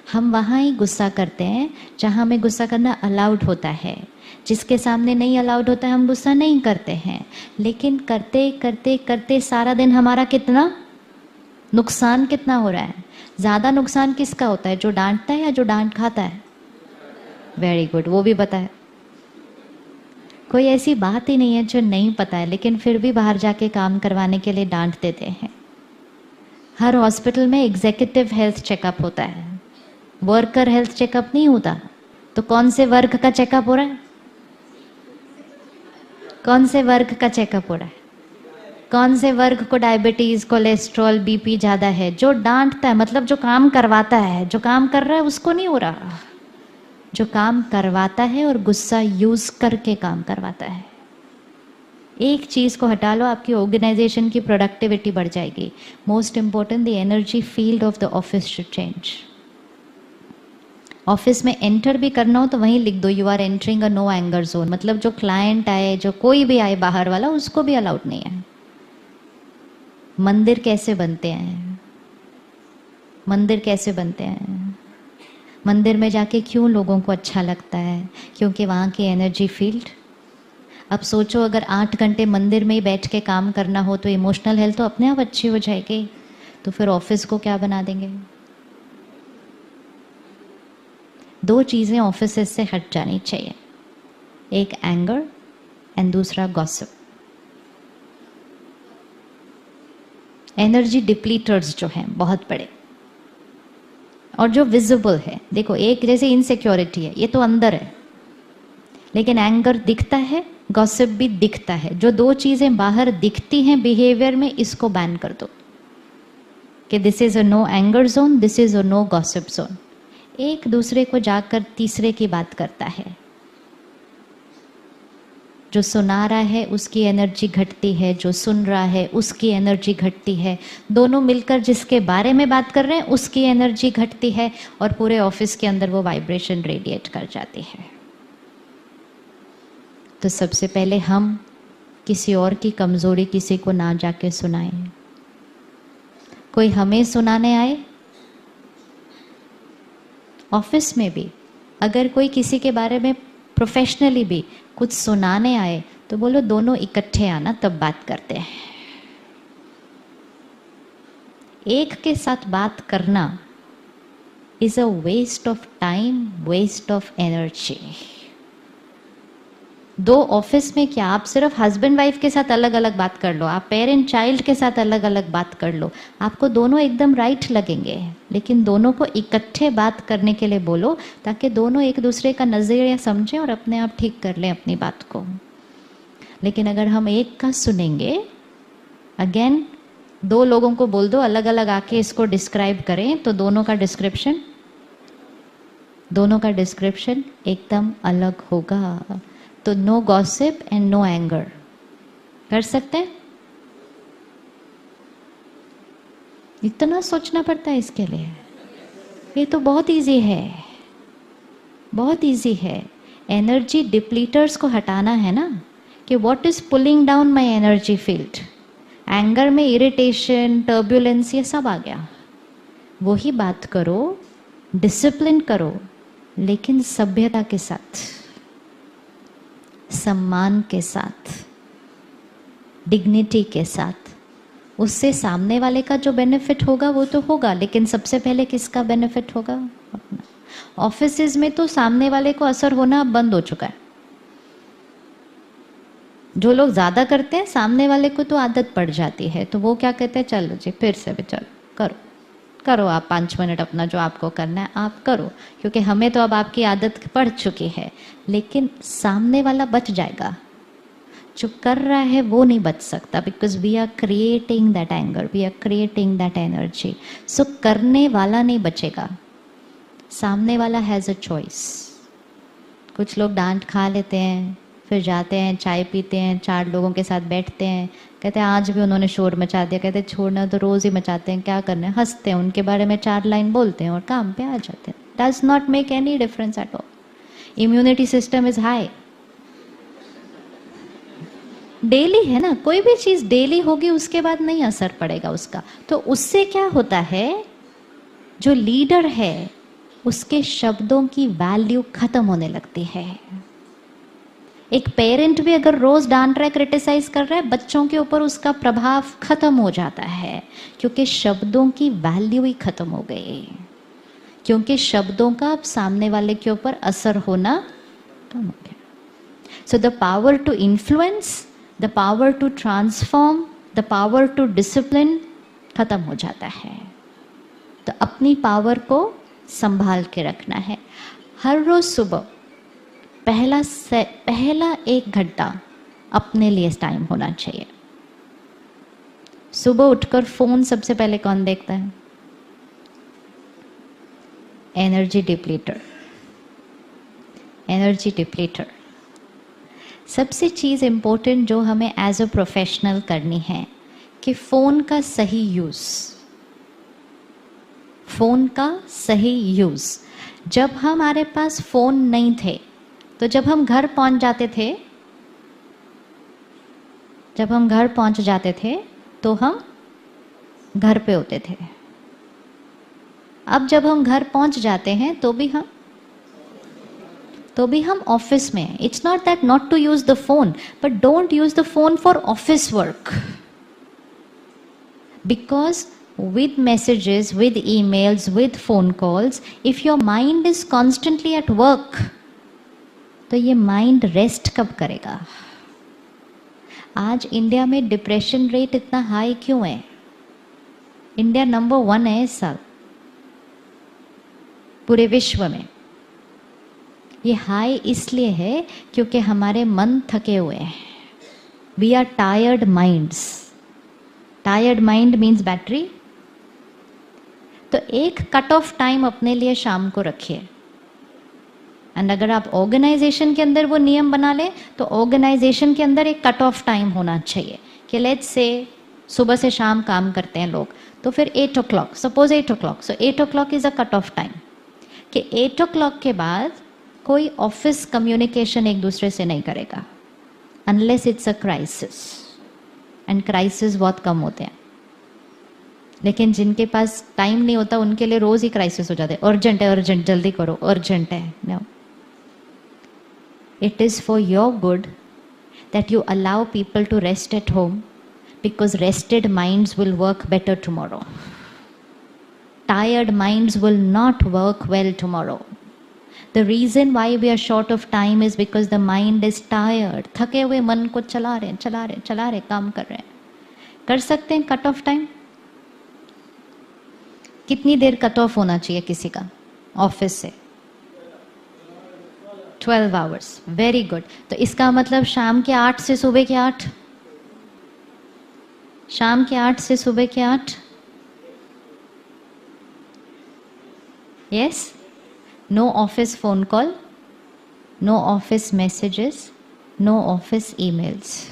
हम वहाँ ही गुस्सा करते हैं जहाँ हमें गुस्सा करना अलाउड होता है। जिसके सामने नहीं अलाउड होता है हम गुस्सा नहीं करते हैं। लेकिन करते करते करते सारा दिन हमारा कितना नुकसान कितना हो रहा है। ज़्यादा नुकसान किसका होता है, जो डांटता है या जो डांट खाता है? वेरी गुड, वो भी पता है। कोई ऐसी बात ही नहीं है जो नहीं पता है, लेकिन फिर भी बाहर जाके काम करवाने के लिए डांट देते हैं। हर हॉस्पिटल में एग्जीक्यूटिव हेल्थ चेकअप होता है, वर्कर हेल्थ चेकअप नहीं होता। तो कौन से वर्ग का चेकअप हो रहा है? कौन से वर्ग का चेकअप हो रहा है? कौन से वर्ग को डायबिटीज, कोलेस्ट्रॉल, बीपी ज़्यादा है? जो डांटता है, मतलब जो काम करवाता है। जो काम कर रहा है उसको नहीं हो रहा, जो काम करवाता है और गुस्सा यूज करके काम करवाता है। एक चीज़ को हटा लो, आपकी ऑर्गेनाइजेशन की प्रोडक्टिविटी बढ़ जाएगी। Most important, the energy field of the office should change. Office में एंटर भी करना हो तो वहीं लिख दो, you are entering a no anger zone. मतलब जो क्लाइंट आए, जो कोई भी आए बाहर वाला, उसको भी अलाउड नहीं है। मंदिर कैसे बनते हैं? मंदिर कैसे बनते हैं? मंदिर में जाके क्यों लोगों को अच्छा लगता है? क्योंकि वहाँ की एनर्जी फील्ड। अब सोचो, अगर 8 घंटे मंदिर में ही बैठ के काम करना हो तो इमोशनल हेल्थ तो अपने आप अच्छी हो जाएगी। तो फिर ऑफिस को क्या बना देंगे? 2 चीज़ें ऑफिस से हट जानी चाहिए, एक एंगर एंड दूसरा गॉसिप। एनर्जी डिप्लीटर्स जो हैं बहुत बड़े, और जो विजिबल है, देखो एक जैसे इनसिक्योरिटी है, ये तो अंदर है, लेकिन एंगर दिखता है, गॉसिप भी दिखता है। जो 2 चीज़ें बाहर दिखती हैं बिहेवियर में, इसको बैन कर दो कि this is a no anger zone, this is a no gossip zone. एक दूसरे को जाकर तीसरे की बात करता है। जो सुना रहा है उसकी एनर्जी घटती है, जो सुन रहा है उसकी एनर्जी घटती है। दोनों मिलकर जिसके बारे में बात कर रहे हैं उसकी एनर्जी घटती है, और पूरे ऑफिस के अंदर वो वाइब्रेशन रेडिएट कर जाती है। तो सबसे पहले हम किसी और की कमज़ोरी किसी को ना जाके सुनाएं। कोई हमें सुनाने आए, ऑफिस में भी अगर कोई किसी के बारे में प्रोफेशनली भी कुछ सुनाने आए तो बोलो दोनों इकट्ठे आना, तब बात करते हैं। एक के साथ बात करना is a waste of time, waste of energy. 2 office में क्या, आप सिर्फ हस्बैंड वाइफ के साथ अलग अलग बात कर लो, आप पेरेंट चाइल्ड के साथ अलग अलग बात कर लो, आपको दोनों एकदम राइट लगेंगे। लेकिन दोनों को इकट्ठे बात करने के लिए बोलो, ताकि दोनों एक दूसरे का नज़रिया समझें और अपने आप ठीक कर लें अपनी बात को। लेकिन अगर हम एक का सुनेंगे, अगेन 2 लोगों को बोल दो अलग अलग आके इसको डिस्क्राइब करें, तो दोनों का डिस्क्रिप्शन एकदम अलग होगा। तो no gossip and no anger कर सकते हैं? इतना सोचना पड़ता है इसके लिए? ये तो बहुत इजी है, बहुत इजी है। एनर्जी डिप्लीटर्स को हटाना है ना, कि what is pulling down my energy field. Anger में इरिटेशन, टर्बुलेंस, ये सब आ गया। वही बात करो, डिसिप्लिन करो, लेकिन सभ्यता के साथ, सम्मान के साथ, डिग्निटी के साथ। उससे सामने वाले का जो बेनिफिट होगा वो तो होगा, लेकिन सबसे पहले किसका बेनिफिट होगा? अपना। ऑफिसेज में तो सामने वाले को असर होना बंद हो चुका है। जो लोग ज़्यादा करते हैं, सामने वाले को तो आदत पड़ जाती है, तो वो क्या कहते हैं, चलो जी फिर से भी चलो करो करो, आप 5 मिनट अपना जो आपको करना है आप करो, क्योंकि हमें तो अब आपकी आदत पड़ चुकी है। लेकिन सामने वाला बच जाएगा, जो कर रहा है वो नहीं बच सकता, because we are creating that anger, we are creating that energy. So करने वाला नहीं बचेगा, सामने वाला हैज़ अ चॉइस। कुछ लोग डांट खा लेते हैं, फिर जाते हैं, चाय पीते हैं, 4 लोगों के साथ बैठते हैं, कहते हैं आज भी उन्होंने शोर मचा दिया, कहते हैं छोड़ना तो रोज़ ही मचाते हैं, क्या करना है, हंसते हैं, उनके बारे में 4 लाइन बोलते हैं और काम पे आ जाते हैं। Does not make any difference at all. Immunity system is high. Daily है ना, कोई भी चीज़ डेली होगी, उसके बाद नहीं असर पड़ेगा उसका। तो उससे क्या होता है, जो लीडर है उसके शब्दों की वैल्यू खत्म होने लगती है। एक पेरेंट भी अगर रोज डांट रहा है, क्रिटिसाइज कर रहा है, बच्चों के ऊपर उसका प्रभाव खत्म हो जाता है, क्योंकि शब्दों की वैल्यू ही खत्म हो गई, क्योंकि शब्दों का अब सामने वाले के ऊपर असर होना कम हो गया। So the power to influence, the power to transform, the power to discipline खत्म हो जाता है। तो अपनी पावर को संभाल के रखना है। हर रोज सुबह पहला 1 घंटा अपने लिए टाइम होना चाहिए। सुबह उठकर फोन सबसे पहले कौन देखता है? एनर्जी डिप्लीटर। एनर्जी डिप्लीटर। सबसे चीज़ इम्पोर्टेंट जो हमें एज अ प्रोफेशनल करनी है कि फ़ोन का सही यूज़। फ़ोन का सही यूज़। जब हमारे पास फ़ोन नहीं थे, तो जब हम घर पहुंच जाते थे तो हम घर पे होते थे। अब जब हम घर पहुंच जाते हैं तो भी हम ऑफिस में। It's not that not to use the phone, but don't use the phone for office work, because with messages, with emails, with phone calls, if your mind is constantly at work, तो ये mind rest कब करेगा? आज India में depression rate इतना high क्यों है? India number 1 है इस साल पूरे विश्व में। ये हाई इसलिए है क्योंकि हमारे मन थके हुए हैं। We are tired minds. Tired mind means battery. तो एक कट ऑफ टाइम अपने लिए शाम को रखिए। एंड अगर आप ऑर्गेनाइजेशन के अंदर वो नियम बना लें तो ऑर्गेनाइजेशन के अंदर एक कट ऑफ टाइम होना चाहिए कि लेट्स से सुबह से शाम काम करते हैं लोग, तो फिर 8 o'clock, suppose 8 o'clock, so 8 o'clock is a cut off time कि 8 o'clock के बाद कोई ऑफिस कम्युनिकेशन एक दूसरे से नहीं करेगा unless it's a crisis. And crisis बहुत कम होते हैं, लेकिन जिनके पास टाइम नहीं होता उनके लिए रोज ही क्राइसिस हो जाते हैं। अर्जेंट है, अर्जेंट, जल्दी करो, अर्जेंट है। No, it is for your good that you allow people to rest at home, because rested minds will work better tomorrow. Tired minds will not work well tomorrow. The reason why we are short of time is because the mind is tired. थके हुए मन को चला रहे, काम कर रहे हैं। कर सकते हैं कट ऑफ टाइम? कितनी देर कट ऑफ होना चाहिए किसी का ऑफिस से? 12 आवर्स। Very good. तो इसका मतलब शाम के 8 से सुबह के 8, शाम के 8 से सुबह के 8। Yes, no office phone call, no office messages, no office emails.